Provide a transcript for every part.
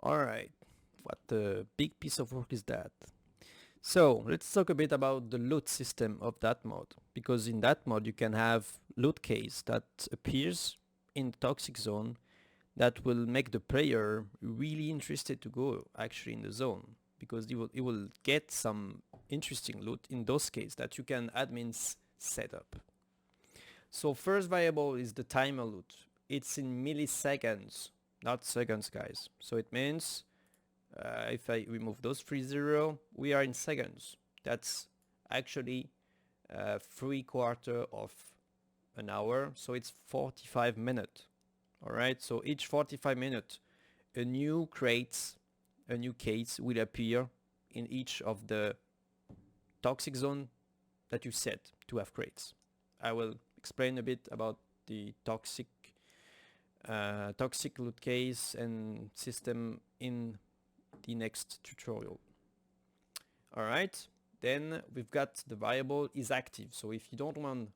Alright, what a big piece of work is that. So let's talk a bit about the loot system of that mod, because in that mod you can have loot case that appears in the toxic zone that will make the player really interested to go actually in the zone, because it will get some interesting loot in those cases that you can admins set up. So first variable is the timer loot. It's in milliseconds, not seconds, guys. So it means if I remove those 30, we are in seconds. That's actually 3/4 of an hour, so it's 45 minutes. Alright, so each 45 minutes a new case will appear in each of the toxic zone that you set to have crates. I will explain a bit about the toxic loot case and system in the next tutorial. Alright, then we've got the variable is active. So if you don't want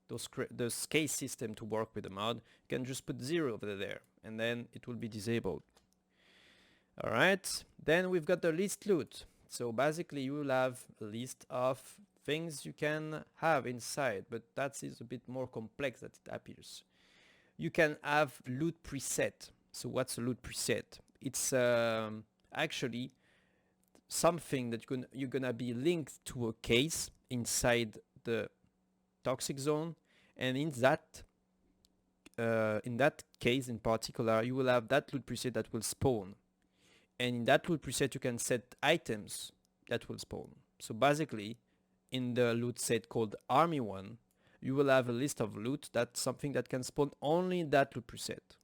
this case system to work with the mod, you can just put 0 over there and then it will be disabled. Alright, then we've got the list loot. So basically you will have a list of things you can have inside, but that is a bit more complex that it appears. You can have loot preset. So what's a loot preset? It's actually something that you're gonna be linked to a case inside the toxic zone, and in that case in particular you will have that loot preset that will spawn, and in that loot preset you can set items that will spawn. So basically in the loot set called army 1 you will have a list of loot that's something that can spawn only in that loot preset.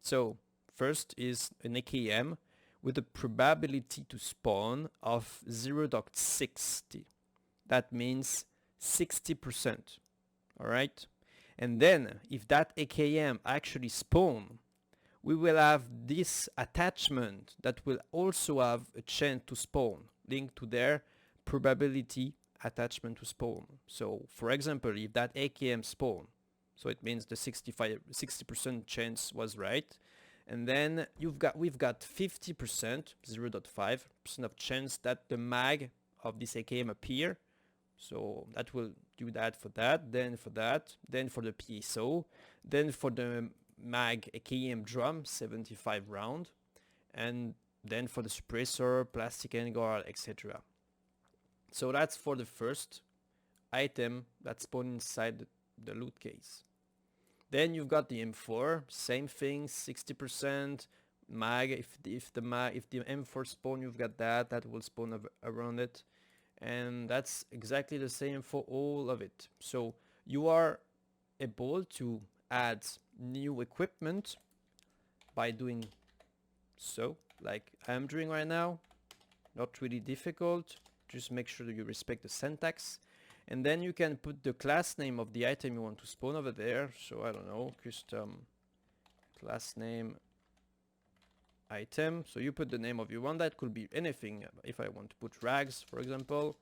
So first is an AKM with a probability to spawn of 0.60. That means 60%. Alright? And then if that AKM actually spawn, we will have this attachment that will also have a chance to spawn linked to their probability attachment to spawn. So for example, if that AKM spawn, so it means the 60% chance was right, and then we've got 50%, 0.5% of chance that the mag of this AKM appear. So that will do that for that, then for that, then for the PSO, then for the mag AKM drum 75 round, and then for the suppressor, plastic handguard, etc. So that's for the first item that spawned inside the loot case. Then you've got the M4, same thing, 60% mag. If the M4 spawn, you've got that will spawn around it, and that's exactly the same for all of it. So you are able to add new equipment by doing so, like I'm doing right now. Not really difficult. Just make sure that you respect the syntax. And then you can put the class name of the item you want to spawn over there. So I don't know, custom class name item. So you put the name of your one. That could be anything. If I want to put rags, for example,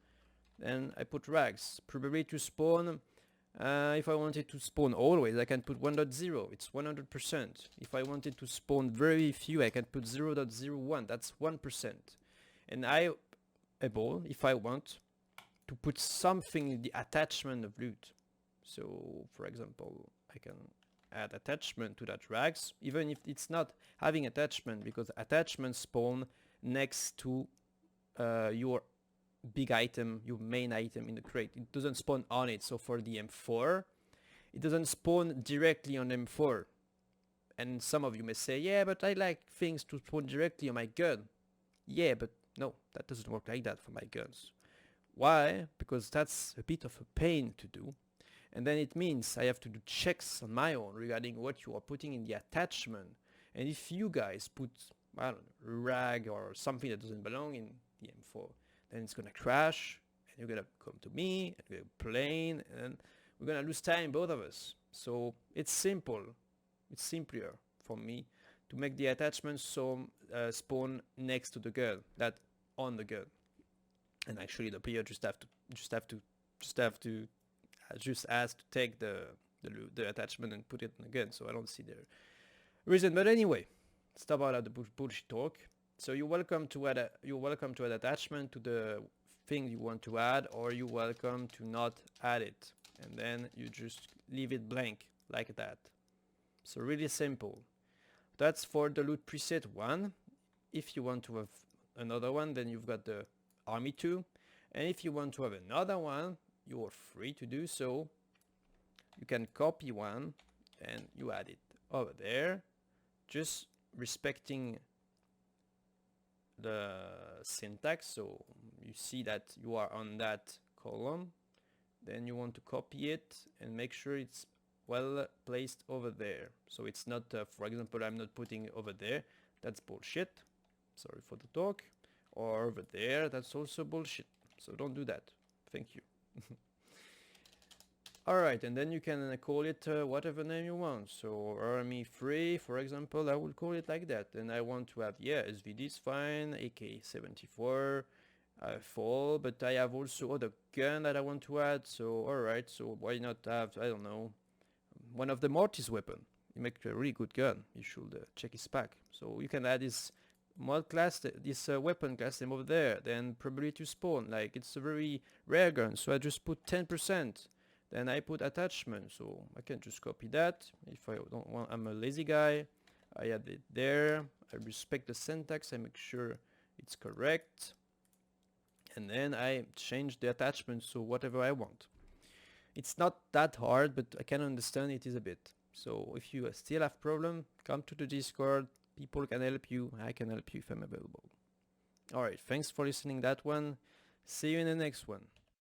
then I put rags. Probability to spawn. If I wanted to spawn always, I can put 1.0. It's 100%. If I wanted to spawn very few, I can put 0.01. That's 1%. And I able, if I want, to put something in the attachment of loot. So for example, I can add attachment to that rags, even if it's not having attachment, because attachment spawn next to your big item, your main item in the crate. It doesn't spawn on it. So for the M4, it doesn't spawn directly on M4. And some of you may say, yeah, but I like things to spawn directly on my gun. Yeah, but no, that doesn't work like that for my guns. Why? Because that's a bit of a pain to do. And then it means I have to do checks on my own regarding what you are putting in the attachment. And if you guys put, I don't know, rag or something that doesn't belong in the M4, then it's gonna crash, and you're gonna come to me, and we're playing, and we're gonna lose time, both of us. So it's simple. It's simpler for me to make the attachment spawn next to the gun, that on the gun. And actually the player just has to take the attachment and put it in the gun. So I don't see the reason. But anyway, stop out of the bullshit talk. So you're welcome to add attachment to the thing you want to add, or you're welcome to not add it, and then you just leave it blank like that. So really simple. That's for the loot preset 1. If you want to have another one, then you've got the army 2, and if you want to have another one, you're free to do so. You can copy one and you add it over there, just respecting the syntax. So you see that you are on that column, then you want to copy it and make sure it's well placed over there. So it's not, for example, I'm not putting it over there, that's bullshit, sorry for the talk, or over there, that's also bullshit, so don't do that, thank you. Alright, and then you can call it whatever name you want. So army 3, for example, I will call it like that. And I want to have, yeah, SVD is fine, AK-74, full, but I have also other gun that I want to add. So alright, so why not have, I don't know, one of the Mortis weapon. He makes a really good gun. You should check his pack. So you can add this mod class, this weapon class name over there. Then probability to spawn, like it's a very rare gun. So I just put 10%. Then I put attachment, so I can just copy that. If I don't want, I'm a lazy guy, I add it there. I respect the syntax, I make sure it's correct. And then I change the attachment, so whatever I want. It's not that hard, but I can understand it is a bit. So if you still have problem, come to the Discord, people can help you, I can help you if I'm available. Alright, thanks for listening that one. See you in the next one.